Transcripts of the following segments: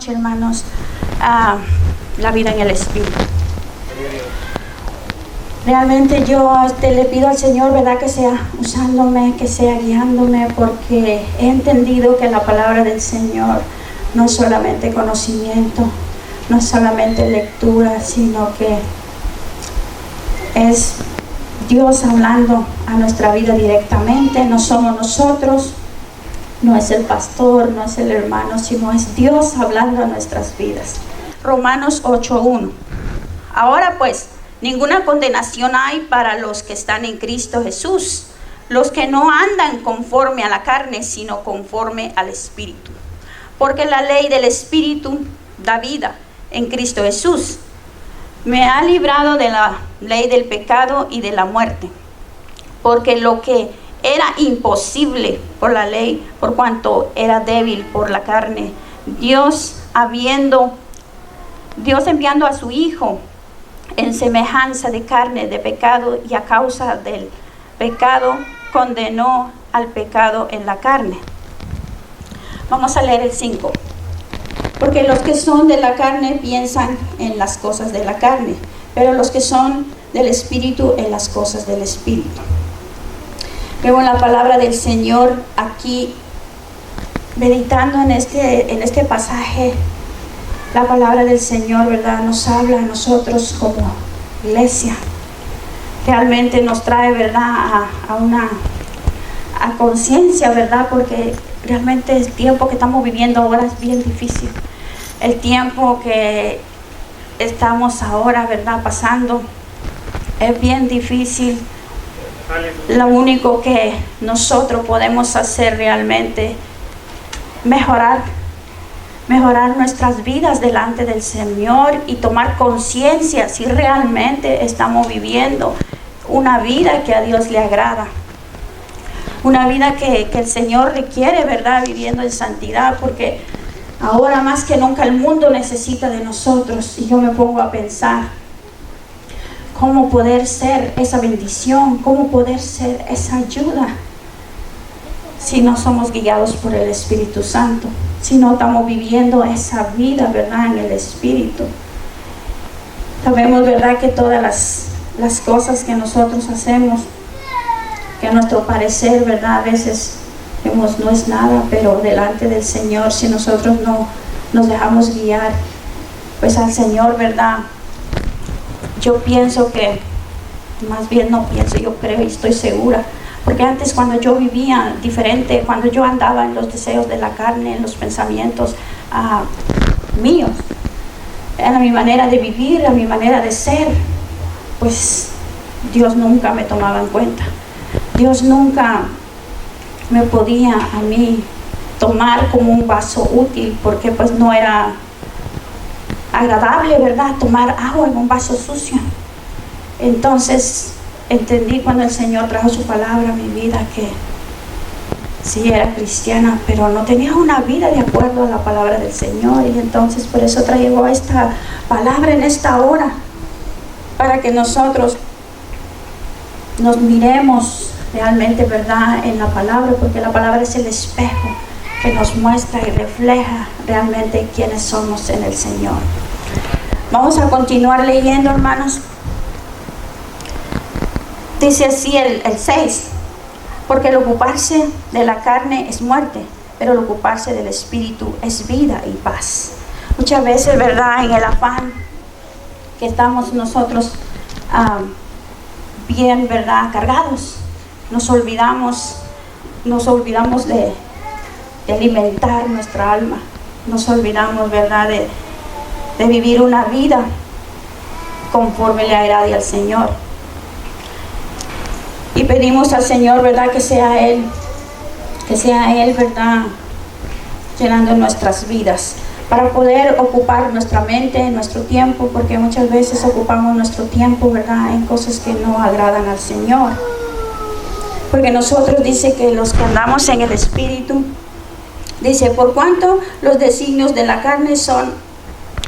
noche, hermanos, la vida en el Espíritu. Realmente yo le pido al Señor, ¿verdad?, que sea usándome, que sea guiándome, porque he entendido que la palabra del Señor no es solamente conocimiento, no es solamente lectura, sino que es Dios hablando a nuestra vida directamente. No somos nosotros, no es el pastor, no es el hermano, sino es Dios hablando a nuestras vidas. Romanos 8:1. Ahora pues, ninguna condenación hay para los que están en Cristo Jesús, los que no andan conforme a la carne, sino conforme al Espíritu. Porque la ley del Espíritu da vida en Cristo Jesús. Me ha librado de la ley del pecado y de la muerte. Porque lo que era imposible por la ley, por cuanto era débil por la carne, Dios enviando a su Hijo en semejanza de carne de pecado, y a causa del pecado condenó al pecado en la carne. Vamos a leer el 5. Porque los que son de la carne piensan en las cosas de la carne, pero los que son del Espíritu en las cosas del Espíritu. Vemos la palabra del Señor aquí, meditando en este pasaje. La palabra del Señor, ¿verdad?, nos habla a nosotros como iglesia. Realmente nos trae, ¿verdad?, a conciencia, ¿verdad?, porque realmente el tiempo que estamos viviendo ahora es bien difícil. El tiempo que estamos ahora, ¿verdad?, pasando es bien difícil. Lo único que nosotros podemos hacer realmente mejorar nuestras vidas delante del Señor y tomar conciencia si realmente estamos viviendo una vida que a Dios le agrada, una vida que el Señor requiere, ¿verdad?, viviendo en santidad, porque ahora más que nunca el mundo necesita de nosotros. Y yo me pongo a pensar cómo poder ser esa bendición, cómo poder ser esa ayuda si no somos guiados por el Espíritu Santo, si no estamos viviendo esa vida, ¿verdad?, en el Espíritu. Sabemos, ¿verdad?, que todas las cosas que nosotros hacemos, que a nuestro parecer, ¿verdad?, a veces vemos no es nada, pero delante del Señor, si nosotros no nos dejamos guiar, pues al Señor, ¿verdad? Yo pienso que, más bien no pienso, yo creo y estoy segura, porque antes, cuando yo vivía diferente, cuando yo andaba en los deseos de la carne, en los pensamientos míos, era mi manera de vivir, era mi manera de ser, pues Dios nunca me tomaba en cuenta. Dios nunca me podía a mí tomar como un vaso útil, porque pues no era agradable, ¿verdad?, tomar agua en un vaso sucio. Entonces entendí cuando el Señor trajo su palabra a mi vida que sí era cristiana, pero no tenía una vida de acuerdo a la palabra del Señor. Y entonces por eso traigo esta palabra en esta hora, para que nosotros nos miremos realmente, ¿verdad?, en la palabra, porque la palabra es el espejo que nos muestra y refleja realmente quiénes somos en el Señor. Vamos a continuar leyendo, hermanos. Dice así el 6, porque el ocuparse de la carne es muerte, pero el ocuparse del Espíritu es vida y paz. Muchas veces, ¿verdad?, en el afán que estamos nosotros bien, ¿verdad?, cargados, nos olvidamos de alimentar nuestra alma, nos olvidamos, ¿verdad?, de vivir una vida conforme le agrade al Señor. Y pedimos al Señor, ¿verdad?, que sea Él, ¿verdad?, llenando nuestras vidas, para poder ocupar nuestra mente, nuestro tiempo, porque muchas veces ocupamos nuestro tiempo, ¿verdad?, en cosas que no agradan al Señor. Porque nosotros, dice que los que andamos en el Espíritu, dice, por cuanto los designios de la carne son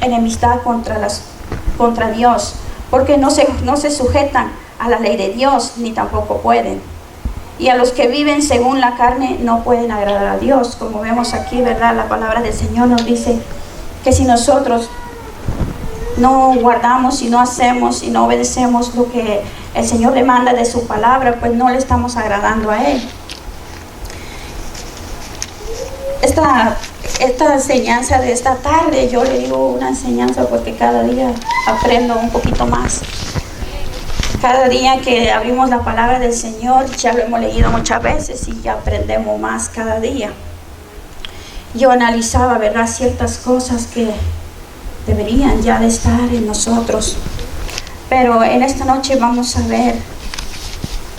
enemistad contra Dios, porque no se sujetan a la ley de Dios, ni tampoco pueden. Y a los que viven según la carne no pueden agradar a Dios. Como vemos aquí, ¿verdad?, la palabra del Señor nos dice que si nosotros no guardamos y no hacemos y no obedecemos lo que el Señor demanda de su palabra, pues no le estamos agradando a Él. Esta enseñanza de esta tarde, yo le digo una enseñanza porque cada día aprendo un poquito más. Cada día que abrimos la palabra del Señor, ya lo hemos leído muchas veces y ya aprendemos más cada día. Yo analizaba, ¿verdad?, ciertas cosas que deberían ya de estar en nosotros. Pero en esta noche vamos a ver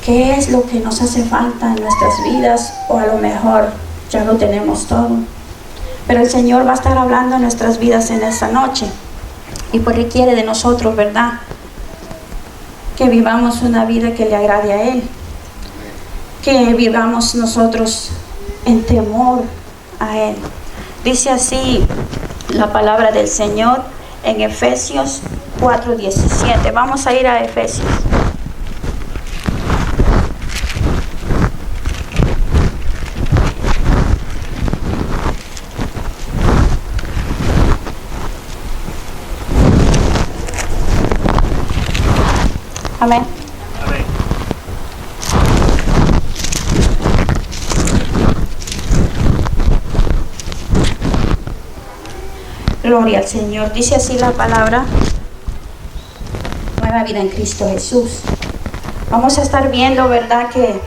qué es lo que nos hace falta en nuestras vidas, o a lo mejor ya lo tenemos todo. Pero el Señor va a estar hablando en nuestras vidas en esta noche. Y pues requiere de nosotros, ¿verdad?, que vivamos una vida que le agrade a Él. Que vivamos nosotros en temor a Él. Dice así la palabra del Señor en Efesios 4:17. Vamos a ir a Efesios. Amén. Amén. Gloria al Señor. Dice así la palabra: nueva vida en Cristo Jesús. Vamos a estar viendo, ¿verdad?, que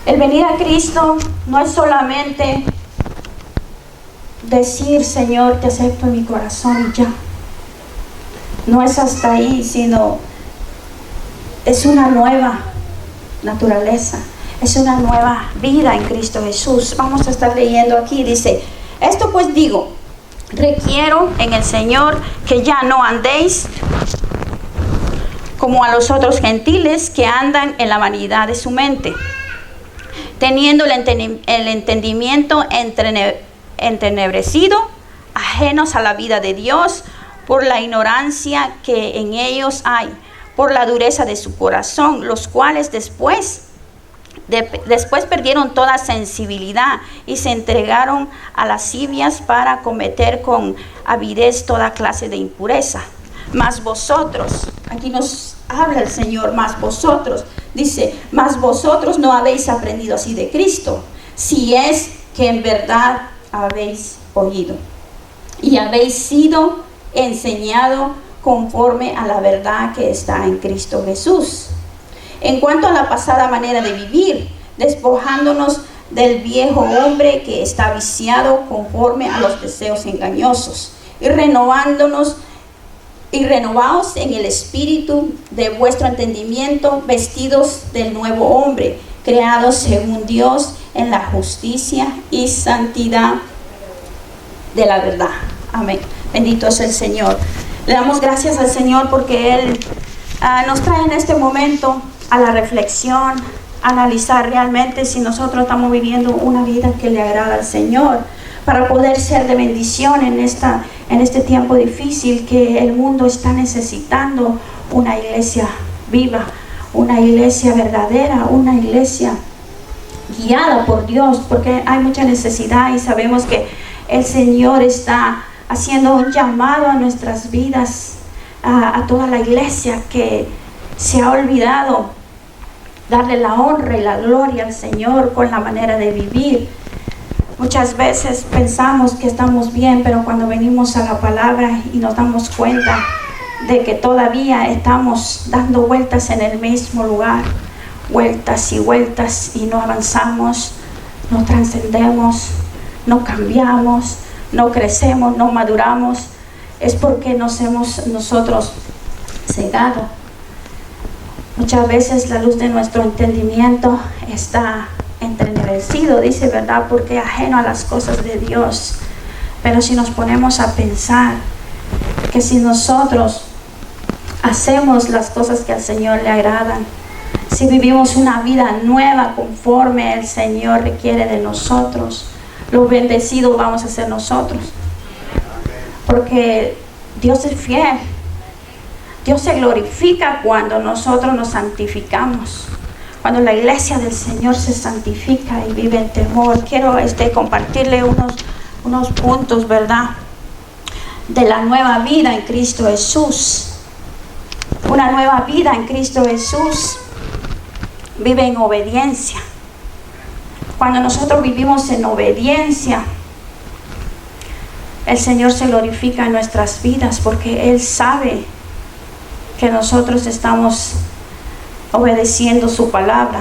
el venir a Cristo no es solamente decir: Señor, te acepto en mi corazón y ya. No es hasta ahí, sino es una nueva naturaleza, es una nueva vida en Cristo Jesús. Vamos a estar leyendo aquí, dice: esto pues digo, requiero en el Señor que ya no andéis como a los otros gentiles que andan en la vanidad de su mente, teniendo el entendimiento entenebrecido, ajenos a la vida de Dios, por la ignorancia que en ellos hay, por la dureza de su corazón, los cuales después perdieron toda sensibilidad y se entregaron a lascivias para cometer con avidez toda clase de impureza. Mas vosotros, aquí nos habla el Señor, mas vosotros, dice: mas vosotros no habéis aprendido así de Cristo, si es que en verdad habéis oído y habéis sido enseñado conforme a la verdad que está en Cristo Jesús. En cuanto a la pasada manera de vivir, despojándonos del viejo hombre que está viciado conforme a los deseos engañosos, y renovaos en el espíritu de vuestro entendimiento, vestidos del nuevo hombre, creados según Dios en la justicia y santidad de la verdad. Amén. Bendito es el Señor. Le damos gracias al Señor porque Él nos trae en este momento a la reflexión, a analizar realmente si nosotros estamos viviendo una vida que le agrada al Señor, para poder ser de bendición en este tiempo difícil que el mundo está necesitando. Una iglesia viva, una iglesia verdadera, una iglesia guiada por Dios, porque hay mucha necesidad y sabemos que el Señor está haciendo un llamado a nuestras vidas, a toda la iglesia que se ha olvidado darle la honra y la gloria al Señor con la manera de vivir. Muchas veces pensamos que estamos bien, pero cuando venimos a la palabra y nos damos cuenta de que todavía estamos dando vueltas en el mismo lugar, vueltas y vueltas, y no avanzamos, no trascendemos, no cambiamos, no crecemos, no maduramos, es porque nos hemos nosotros cegado. Muchas veces la luz de nuestro entendimiento está entenebrecido, dice, ¿verdad?, porque ajeno a las cosas de Dios. Pero si nos ponemos a pensar que si nosotros hacemos las cosas que al Señor le agradan, si vivimos una vida nueva conforme el Señor requiere de nosotros, los bendecidos vamos a ser nosotros, porque Dios es fiel. Dios se glorifica cuando nosotros nos santificamos, cuando la iglesia del Señor se santifica y vive en temor. Quiero compartirle unos puntos, ¿verdad?, de la nueva vida en Cristo Jesús. Una nueva vida en Cristo Jesús vive en obediencia. Cuando nosotros vivimos en obediencia, el Señor se glorifica en nuestras vidas, porque Él sabe que nosotros estamos obedeciendo su palabra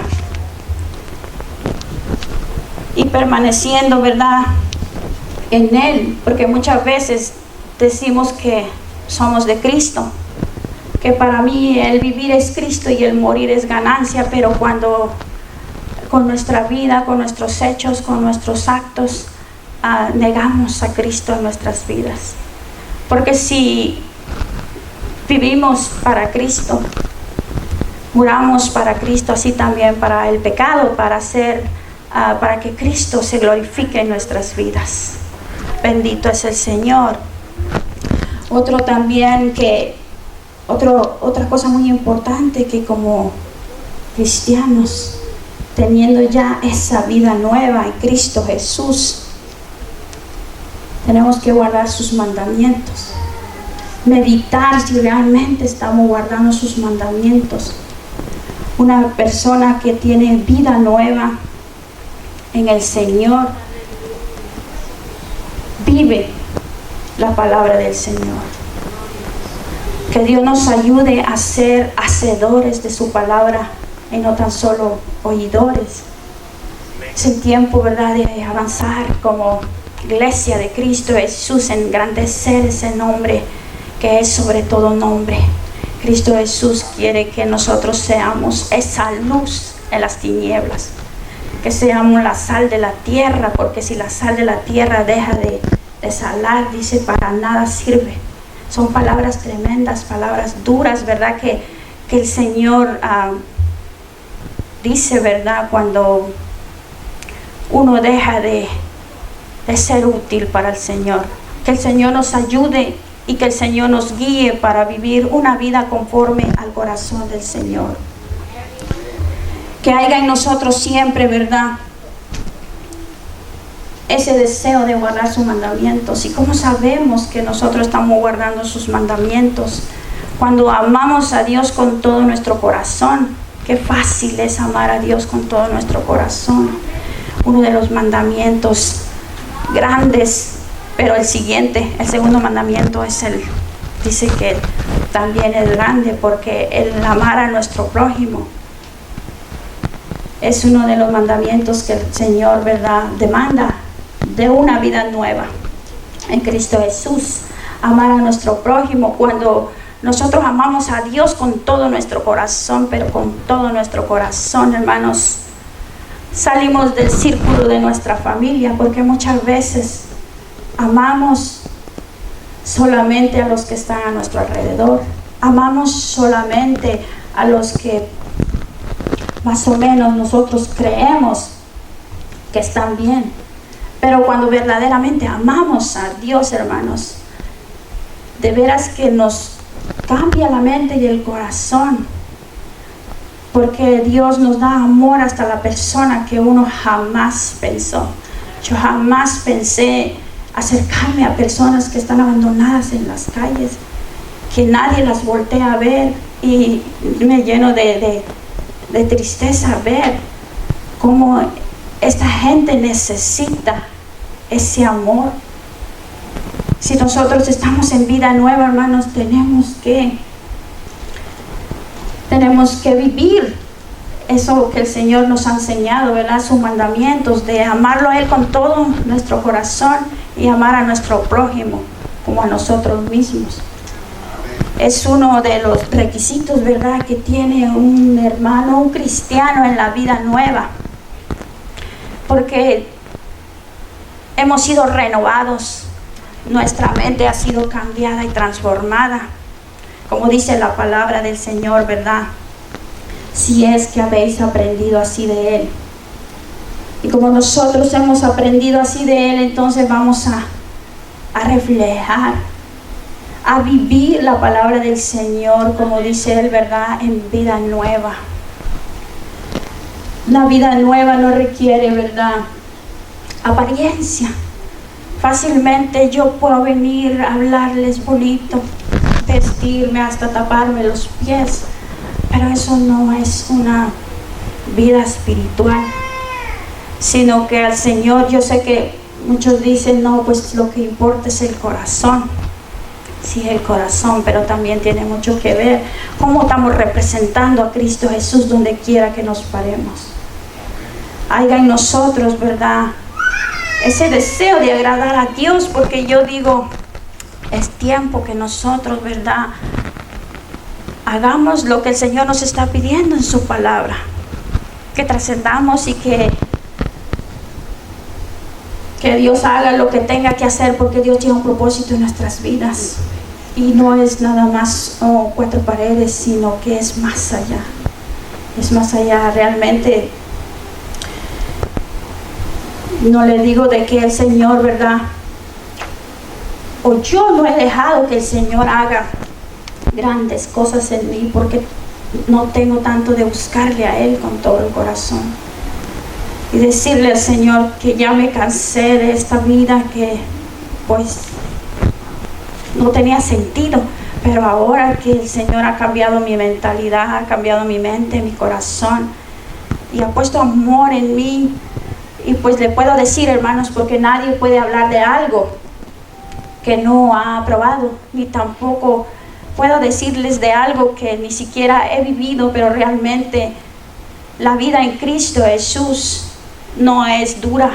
y permaneciendo, ¿verdad?, en Él, porque muchas veces decimos que somos de Cristo, que para mí el vivir es Cristo y el morir es ganancia, pero cuando con nuestra vida, con nuestros hechos, con nuestros actos, negamos a Cristo en nuestras vidas. Porque si vivimos para Cristo, muramos para Cristo, así también para el pecado, para que Cristo se glorifique en nuestras vidas. Bendito es el Señor. Otra cosa muy importante, que como cristianos, teniendo ya esa vida nueva en Cristo Jesús, tenemos que guardar sus mandamientos, meditar si realmente estamos guardando sus mandamientos. Una persona que tiene vida nueva en el Señor vive la palabra del Señor. Que Dios nos ayude a ser hacedores de su palabra y no tan solo oidores. Es el tiempo, ¿verdad?, de avanzar como iglesia de Cristo Jesús, engrandecer ese nombre que es sobre todo nombre. Cristo Jesús quiere que nosotros seamos esa luz en las tinieblas, que seamos la sal de la tierra, porque si la sal de la tierra deja de salar, dice, para nada sirve. Son palabras tremendas, palabras duras, ¿verdad?, que el Señor dice, ¿verdad?, cuando uno deja de ser útil para el Señor. Que el Señor nos ayude y que el Señor nos guíe para vivir una vida conforme al corazón del Señor. Que haya en nosotros siempre, ¿verdad?, ese deseo de guardar sus mandamientos. ¿Y cómo sabemos que nosotros estamos guardando sus mandamientos? Cuando amamos a Dios con todo nuestro corazón. Qué fácil es amar a Dios con todo nuestro corazón. Uno de los mandamientos grandes, pero el segundo mandamiento dice que también es grande, porque el amar a nuestro prójimo es uno de los mandamientos que el Señor, ¿verdad?, demanda de una vida nueva en Cristo Jesús. Amar a nuestro prójimo. Cuando nosotros amamos a Dios con todo nuestro corazón, pero con todo nuestro corazón, hermanos, salimos del círculo de nuestra familia, porque muchas veces amamos solamente a los que están a nuestro alrededor. Amamos solamente a los que más o menos nosotros creemos que están bien. Pero cuando verdaderamente amamos a Dios, hermanos, de veras que nos cambia la mente y el corazón, porque Dios nos da amor hasta la persona que uno jamás pensó. Yo jamás pensé acercarme a personas que están abandonadas en las calles, que nadie las voltea a ver, y me lleno de tristeza ver cómo esta gente necesita ese amor. Si nosotros estamos en vida nueva, hermanos, tenemos que vivir eso que el Señor nos ha enseñado, ¿verdad?, sus mandamientos, de amarlo a Él con todo nuestro corazón y amar a nuestro prójimo como a nosotros mismos. Es uno de los requisitos, ¿verdad?, que tiene un hermano, un cristiano en la vida nueva, porque hemos sido renovados, nuestra mente ha sido cambiada y transformada, como dice la palabra del Señor, ¿verdad?, si es que habéis aprendido así de Él. Y como nosotros hemos aprendido así de Él, entonces vamos a reflejar, a vivir la palabra del Señor, como dice Él, ¿verdad?, en vida nueva. La vida nueva no requiere, ¿verdad?, apariencia, Fácilmente yo puedo venir a hablarles bonito, vestirme hasta taparme los pies, pero eso no es una vida espiritual, sino que al Señor, yo sé que muchos dicen, no, pues lo que importa es el corazón. Sí, el corazón, pero también tiene mucho que ver cómo estamos representando a Cristo Jesús donde quiera que nos paremos. Haya en nosotros, ¿verdad?, ese deseo de agradar a Dios, porque yo digo, es tiempo que nosotros, ¿verdad?, hagamos lo que el Señor nos está pidiendo en su palabra, que trascendamos y que Dios haga lo que tenga que hacer, porque Dios tiene un propósito en nuestras vidas y no es nada más cuatro paredes, sino que es más allá. Es más allá. Realmente no le digo de que el Señor, ¿verdad?, o yo no he dejado que el Señor haga grandes cosas en mí, porque no tengo tanto de buscarle a Él con todo el corazón y decirle al Señor que ya me cansé de esta vida que pues no tenía sentido, pero ahora que el Señor ha cambiado mi mentalidad, ha cambiado mi mente, mi corazón y ha puesto amor en mí, y pues le puedo decir, hermanos, porque nadie puede hablar de algo que no ha probado, ni tampoco puedo decirles de algo que ni siquiera he vivido, pero realmente la vida en Cristo Jesús no es dura,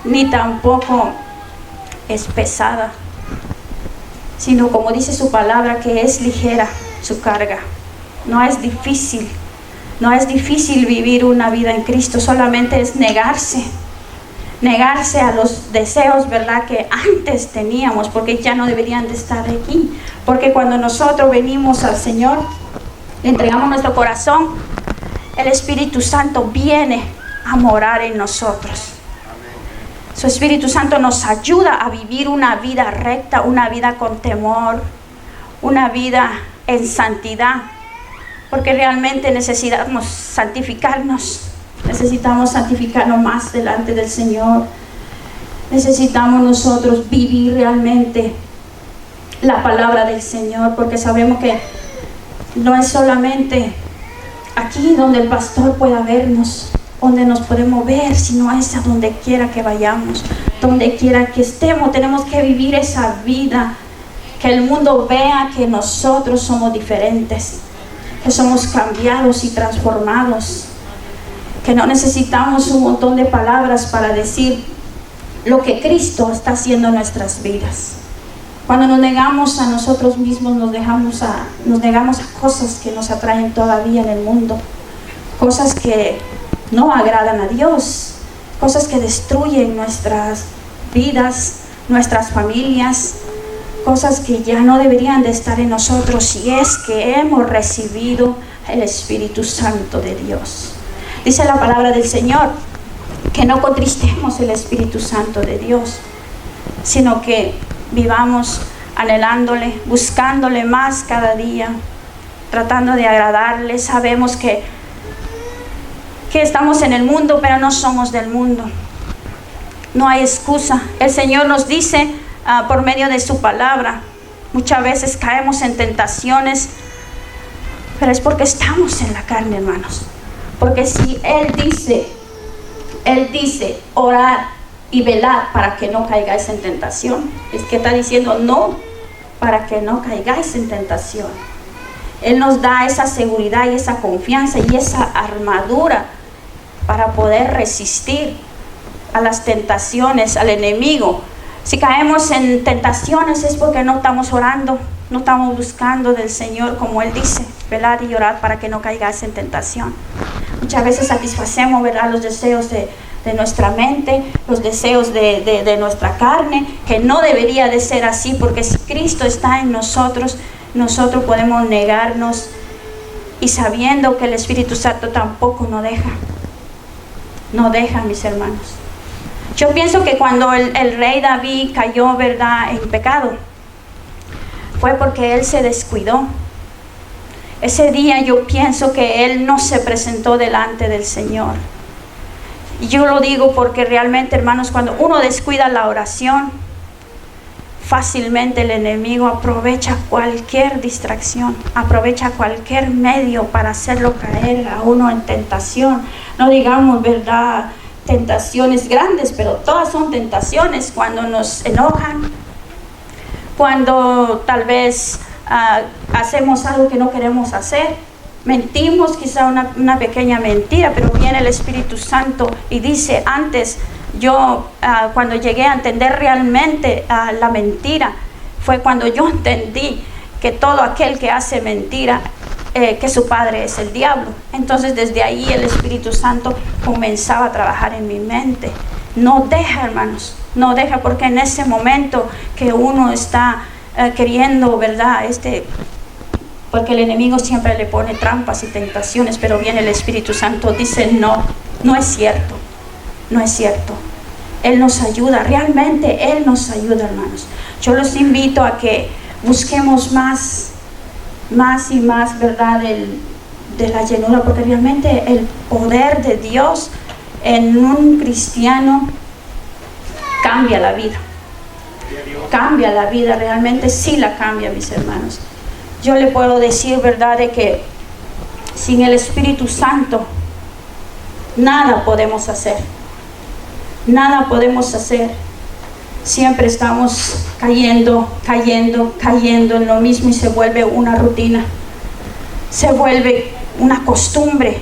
ni tampoco es pesada, sino como dice su palabra, que es ligera su carga. No es difícil, no es difícil vivir una vida en Cristo, solamente es negarse a los deseos, ¿verdad?, que antes teníamos, porque ya no deberían de estar aquí, porque cuando nosotros venimos al Señor, le entregamos nuestro corazón, el Espíritu Santo viene a morar en nosotros. Su Espíritu Santo nos ayuda a vivir una vida recta, una vida con temor, una vida en santidad, porque realmente necesitamos santificarnos más delante del Señor. Necesitamos nosotros vivir realmente la palabra del Señor, porque sabemos que no es solamente aquí donde el pastor pueda vernos, donde nos podemos ver, sino es a donde quiera que vayamos, donde quiera que estemos. Tenemos que vivir esa vida, que el mundo vea que nosotros somos diferentes, que somos cambiados y transformados, que no necesitamos un montón de palabras para decir lo que Cristo está haciendo en nuestras vidas. Cuando nos negamos a nosotros mismos, nos negamos a cosas que nos atraen todavía en el mundo, cosas que no agradan a Dios, cosas que destruyen nuestras vidas, nuestras familias, cosas que ya no deberían de estar en nosotros si es que hemos recibido el Espíritu Santo de Dios. Dice la palabra del Señor que no contristemos el Espíritu Santo de Dios, sino que vivamos anhelándole, buscándole más cada día, tratando de agradarle. Sabemos que estamos en el mundo, pero no somos del mundo. No hay excusa. El Señor nos dice por medio de su palabra, muchas veces caemos en tentaciones, pero es porque estamos en la carne, hermanos. Porque si Él dice orar y velar para que no caigáis en tentación, es que está diciendo no, para que no caigáis en tentación. Él nos da esa seguridad y esa confianza y esa armadura para poder resistir a las tentaciones, al enemigo. Si caemos en tentaciones es porque no estamos orando, no estamos buscando del Señor, como Él dice, velar y orar para que no caigáis en tentación. Muchas veces satisfacemos, ¿verdad?, los deseos de nuestra mente, los deseos de nuestra carne, que no debería de ser así, porque si Cristo está en nosotros, nosotros podemos negarnos, y sabiendo que el Espíritu Santo tampoco nos deja, mis hermanos. Yo pienso que cuando el rey David cayó, ¿verdad?, en pecado, fue porque él se descuidó. Ese día yo pienso que él no se presentó delante del Señor. Y yo lo digo porque realmente, hermanos, cuando uno descuida la oración, fácilmente el enemigo aprovecha cualquier distracción, aprovecha cualquier medio para hacerlo caer a uno en tentación. No digamos, ¿verdad?, tentaciones grandes, pero todas son tentaciones. Cuando nos enojan, cuando tal vez hacemos algo que no queremos hacer, mentimos, quizá una pequeña mentira, pero viene el Espíritu Santo y dice: antes yo, cuando llegué a entender realmente la mentira, fue cuando yo entendí que todo aquel que hace mentira, que su padre es el diablo. Entonces desde ahí el Espíritu Santo comenzaba a trabajar en mi mente. No deja, hermanos, no deja, porque en ese momento que uno está queriendo, ¿verdad?, porque el enemigo siempre le pone trampas y tentaciones, pero viene el Espíritu Santo, dice: no, no es cierto, no es cierto. Él nos ayuda, realmente Él nos ayuda, hermanos. Yo los invito a que busquemos más y más, ¿verdad?, de la llenura, porque realmente el poder de Dios en un cristiano cambia la vida. Cambia la vida, realmente sí la cambia, mis hermanos. Yo le puedo decir, ¿verdad?, de que sin el Espíritu Santo nada podemos hacer. Nada podemos hacer. Siempre estamos cayendo en lo mismo, y se vuelve una rutina, se vuelve una costumbre,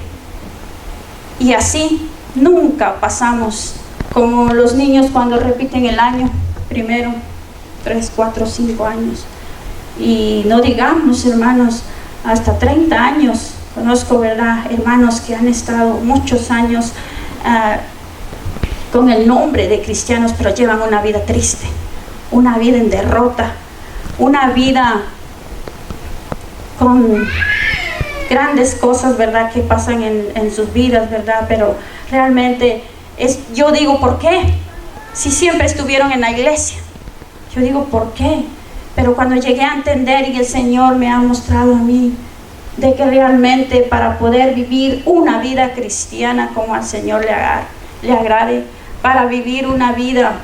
y así nunca pasamos, como los niños cuando repiten el año primero, 3, 4, 5 años, y no digamos, hermanos, hasta 30 años. Conozco, ¿verdad?, hermanos que han estado muchos años con el nombre de cristianos, pero llevan una vida triste, una vida en derrota, una vida con grandes cosas, ¿verdad?, que pasan en sus vidas, ¿verdad? Pero realmente yo digo, ¿por qué? Si siempre estuvieron en la iglesia. Yo digo, ¿por qué? Pero cuando llegué a entender, y el Señor me ha mostrado a mí, de que realmente para poder vivir una vida cristiana como al Señor le agrade, para vivir una vida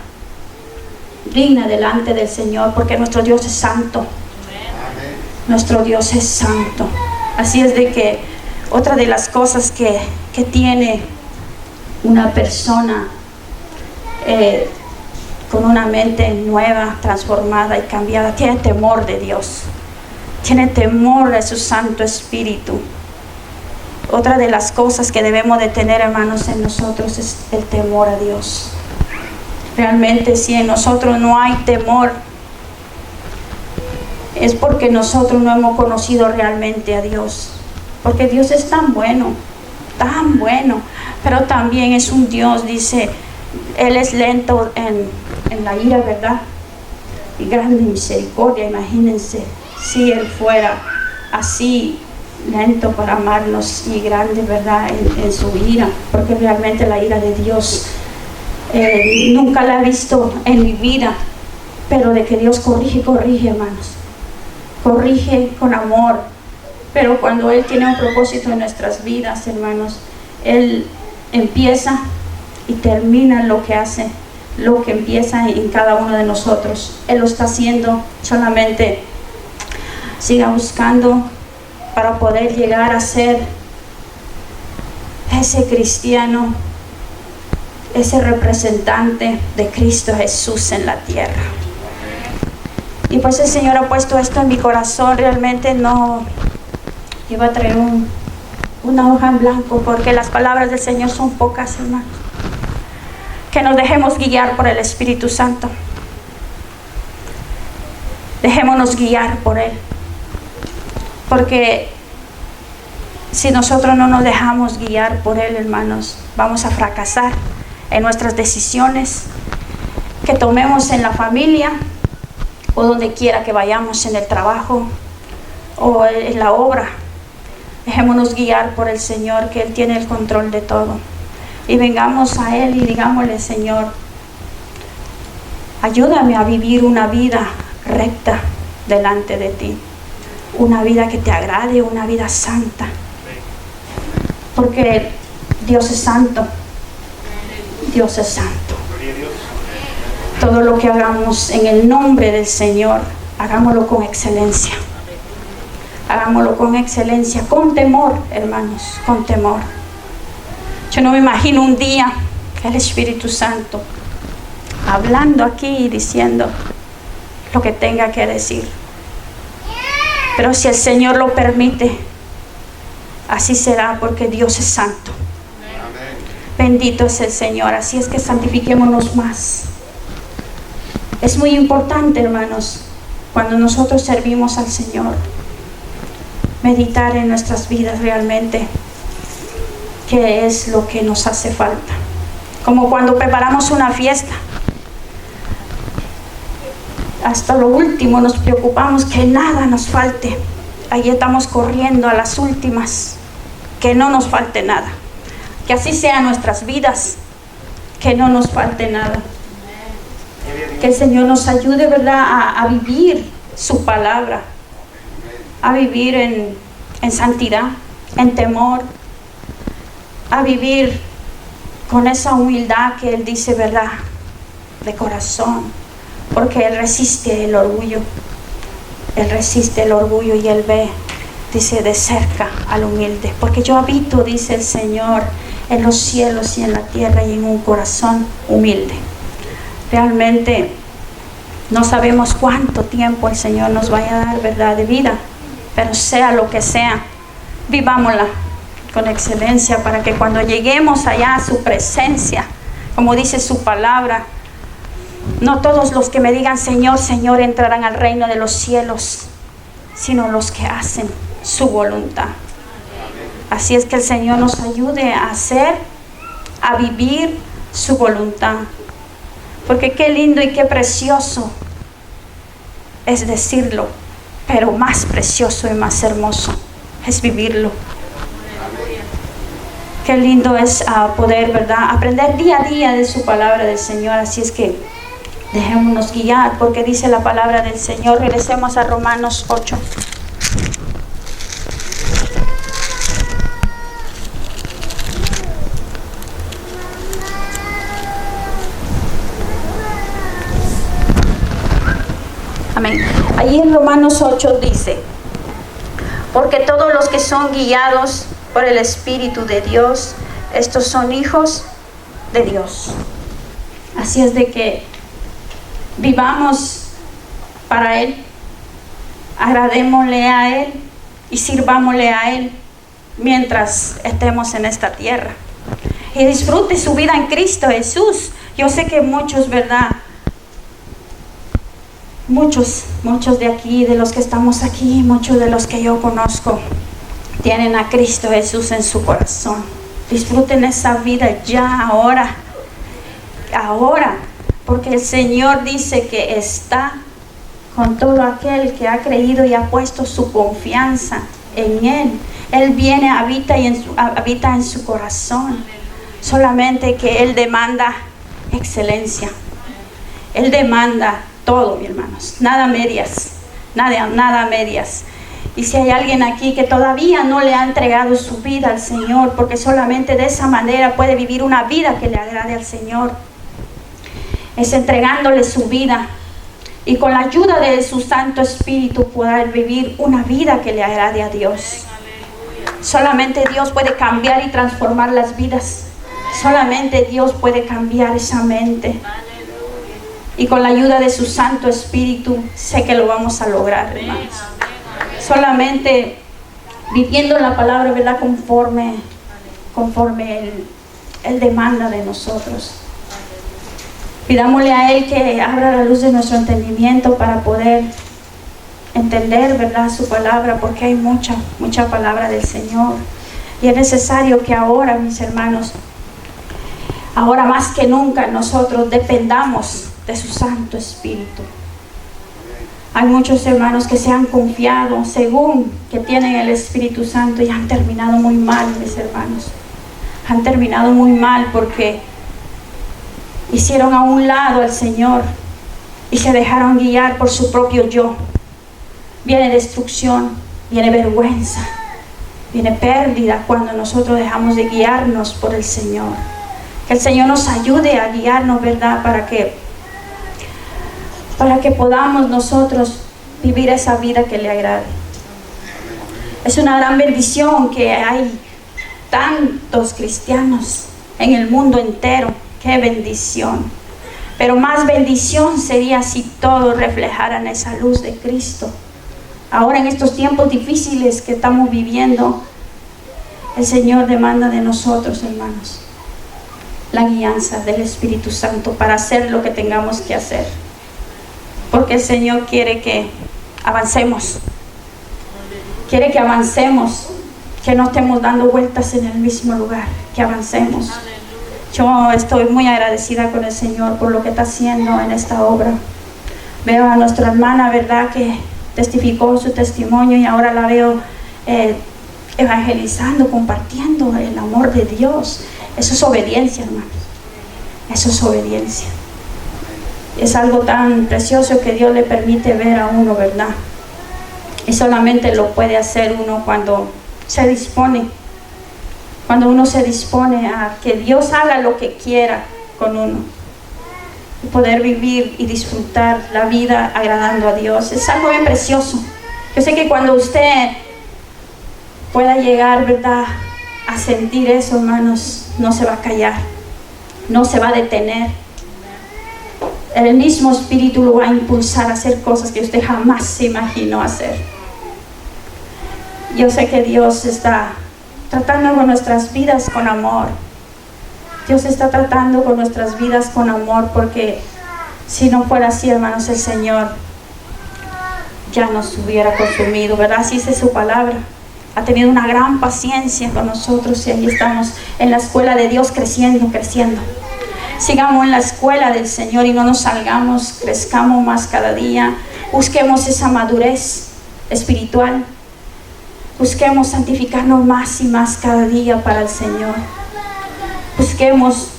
digna delante del Señor, porque nuestro Dios es santo. Nuestro Dios es santo. Así es de que otra de las cosas que tiene una persona con una mente nueva, transformada y cambiada, tiene temor de Dios, tiene temor de su Santo Espíritu. Otra de las cosas que debemos de tener, hermanos, en nosotros es el temor a Dios. Realmente, si en nosotros no hay temor, es porque nosotros no hemos conocido realmente a Dios. Porque Dios es tan bueno, pero también es un Dios, dice, Él es lento en la ira, ¿verdad?, y grande en misericordia. Imagínense si Él fuera así lento para amarnos y grande, ¿verdad?, en su ira, porque realmente la ira de Dios nunca la he visto en mi vida, pero de que Dios corrige, hermanos, corrige con amor. Pero cuando Él tiene un propósito en nuestras vidas, hermanos, Él empieza y termina lo que hace, lo que empieza en cada uno de nosotros. Él lo está haciendo, solamente siga buscando para poder llegar a ser ese cristiano, ese representante de Cristo Jesús en la tierra. Y pues el Señor ha puesto esto en mi corazón. Realmente no iba a traer una hoja en blanco, porque las palabras del Señor son pocas, hermanos. Que nos dejemos guiar por el Espíritu Santo. Dejémonos guiar por Él. Porque si nosotros no nos dejamos guiar por Él, hermanos, vamos a fracasar en nuestras decisiones que tomemos en la familia, o donde quiera que vayamos, en el trabajo o en la obra. Dejémonos guiar por el Señor, que Él tiene el control de todo. Y vengamos a Él y digámosle: Señor, ayúdame a vivir una vida recta delante de ti, una vida que te agrade, una vida santa, porque Dios es santo. Dios es santo. todo lo que hagamos en el nombre del Señor, hagámoslo con excelencia. Hagámoslo con excelencia, con temor, hermanos, con temor. Yo no me imagino un día que el Espíritu Santo hablando aquí y diciendo lo que tenga que decir. Pero si el Señor lo permite, así será, porque Dios es santo. Bendito es el Señor. Así es que santifiquémonos más. Es muy importante, hermanos, cuando nosotros servimos al Señor, meditar en nuestras vidas realmente qué es lo que nos hace falta. Como cuando preparamos una fiesta, hasta lo último nos preocupamos que nada nos falte. Ahí estamos corriendo a las últimas, que no nos falte nada. Que así sean nuestras vidas, que no nos falte nada. Que el Señor nos ayude, ¿verdad?, a vivir su palabra, a vivir en santidad, en temor, a vivir con esa humildad que Él dice, ¿verdad?, de corazón, porque Él resiste el orgullo. Él resiste el orgullo y Él ve, dice, de cerca al humilde. Porque yo habito, dice el Señor, en los cielos y en la tierra y en un corazón humilde. Realmente no sabemos cuánto tiempo el Señor nos vaya a dar, ¿verdad?, de vida, pero sea lo que sea, vivámosla con excelencia para que cuando lleguemos allá a su presencia, como dice su palabra, no todos los que me digan Señor, Señor entrarán al reino de los cielos, sino los que hacen su voluntad. Así es que el Señor nos ayude a hacer, a vivir su voluntad. Porque qué lindo y qué precioso es decirlo, pero más precioso y más hermoso es vivirlo. Qué lindo es poder, ¿verdad?, aprender día a día de su palabra del Señor. Así es que dejémonos guiar, porque dice la palabra del Señor. Regresemos a Romanos 8. Amén. Allí en Romanos 8 dice: porque todos los que son guiados por el Espíritu de Dios, estos son hijos de Dios. Así es de que vivamos para Él, agradémosle a Él y sirvámosle a Él mientras estemos en esta tierra. Y disfrute su vida en Cristo Jesús. Yo sé que muchos, ¿verdad?, muchos de aquí, de los que estamos aquí, muchos de los que yo conozco, tienen a Cristo Jesús en su corazón. Disfruten esa vida ya, ahora, porque el Señor dice que está con todo aquel que ha creído y ha puesto su confianza en Él. Él viene, habita en su corazón. Solamente que Él demanda excelencia. Él demanda todo, mis hermanos, nada medias, nada medias. Y si hay alguien aquí que todavía no le ha entregado su vida al Señor, porque solamente de esa manera puede vivir una vida que le agrade al Señor, es entregándole su vida y con la ayuda de su Santo Espíritu poder vivir una vida que le agrade a Dios. Solamente Dios puede cambiar y transformar las vidas. Solamente Dios puede cambiar esa mente. Y con la ayuda de su Santo Espíritu sé que lo vamos a lograr, hermanos. Solamente viviendo la palabra, ¿verdad?, conforme Él demanda de nosotros. Pidámosle a Él que abra la luz de nuestro entendimiento para poder entender, ¿verdad?, su palabra, porque hay mucha palabra del Señor. Y es necesario que ahora, mis hermanos, ahora más que nunca nosotros dependamos de su Santo Espíritu. Hay muchos hermanos que se han confiado según que tienen el Espíritu Santo y han terminado muy mal, mis hermanos. Han terminado muy mal porque hicieron a un lado al Señor y se dejaron guiar por su propio yo. Viene destrucción, viene vergüenza, viene pérdida cuando nosotros dejamos de guiarnos por el Señor. Que el Señor nos ayude a guiarnos, ¿verdad?, para que para que podamos nosotros vivir esa vida que le agrade. Es una gran bendición que hay tantos cristianos en el mundo entero. ¡Qué bendición! Pero más bendición sería si todos reflejaran esa luz de Cristo. Ahora en estos tiempos difíciles que estamos viviendo, el Señor demanda de nosotros, hermanos, la guianza del Espíritu Santo para hacer lo que tengamos que hacer. Porque el Señor quiere que avancemos. Quiere que avancemos, que no estemos dando vueltas en el mismo lugar, que avancemos. Yo estoy muy agradecida con el Señor por lo que está haciendo en esta obra. Veo a nuestra hermana, ¿verdad?, que testificó su testimonio y ahora la veo evangelizando, compartiendo el amor de Dios. Eso es obediencia, hermanos. Eso es obediencia. Es algo tan precioso que Dios le permite ver a uno, ¿verdad? Y solamente lo puede hacer uno cuando se dispone. Cuando uno se dispone a que Dios haga lo que quiera con uno. Y poder vivir y disfrutar la vida agradando a Dios. Es algo bien precioso. Yo sé que cuando usted pueda llegar, ¿verdad?, a sentir eso, hermanos, no se va a callar. No se va a detener. El mismo Espíritu lo va a impulsar a hacer cosas que usted jamás se imaginó hacer. Yo sé que Dios está tratando con nuestras vidas con amor. Dios está tratando con nuestras vidas con amor, porque si no fuera así, hermanos, el Señor ya nos hubiera consumido, ¿verdad? Así dice su palabra. Ha tenido una gran paciencia con nosotros y ahí estamos en la escuela de Dios creciendo. Sigamos en la escuela del Señor y no nos salgamos, crezcamos más cada día. Busquemos esa madurez espiritual. Busquemos santificarnos más y más cada día para el Señor. Busquemos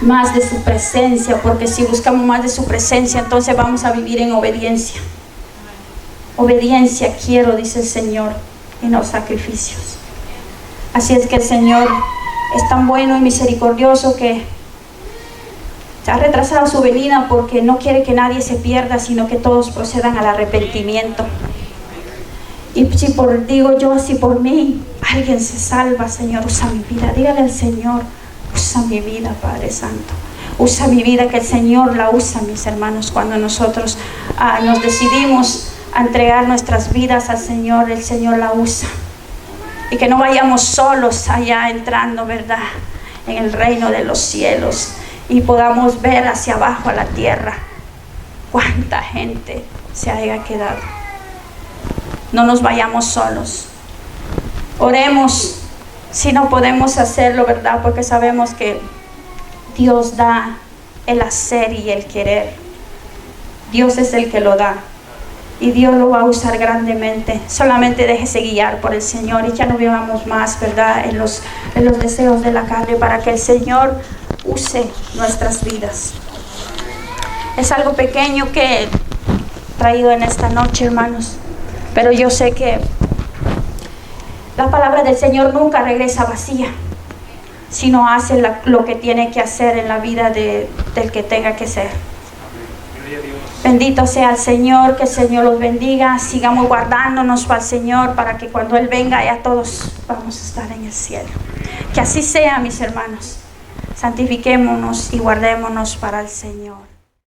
más de su presencia, porque si buscamos más de su presencia, entonces vamos a vivir en obediencia. Obediencia quiero, dice el Señor, y no sacrificios. Así es que el Señor es tan bueno y misericordioso que ha retrasado su venida porque no quiere que nadie se pierda, sino que todos procedan al arrepentimiento. Y si por mí alguien se salva, Señor, usa mi vida. Dígale al Señor, usa mi vida, Padre Santo. Usa mi vida, que el Señor la usa, mis hermanos. Cuando nosotros nos decidimos a entregar nuestras vidas al Señor, el Señor la usa. Y que no vayamos solos allá entrando, ¿verdad?, en el reino de los cielos, y podamos ver hacia abajo a la tierra cuánta gente se haya quedado. No nos vayamos solos. Oremos si no podemos hacerlo, ¿verdad?, porque sabemos que Dios da el hacer y el querer. Dios es el que lo da y Dios lo va a usar grandemente. Solamente déjese guiar por el Señor y ya no vivamos más, ¿verdad?, en los deseos de la carne, para que el Señor use nuestras vidas. Es algo pequeño que he traído en esta noche, hermanos, pero yo sé que la palabra del Señor nunca regresa vacía, sino hace lo que tiene que hacer en la vida del que tenga que ser. Bendito sea el Señor, que el Señor los bendiga. Sigamos guardándonos para el Señor, para que cuando Él venga ya todos vamos a estar en el cielo. Que así sea, mis hermanos. Santifiquémonos y guardémonos para el Señor.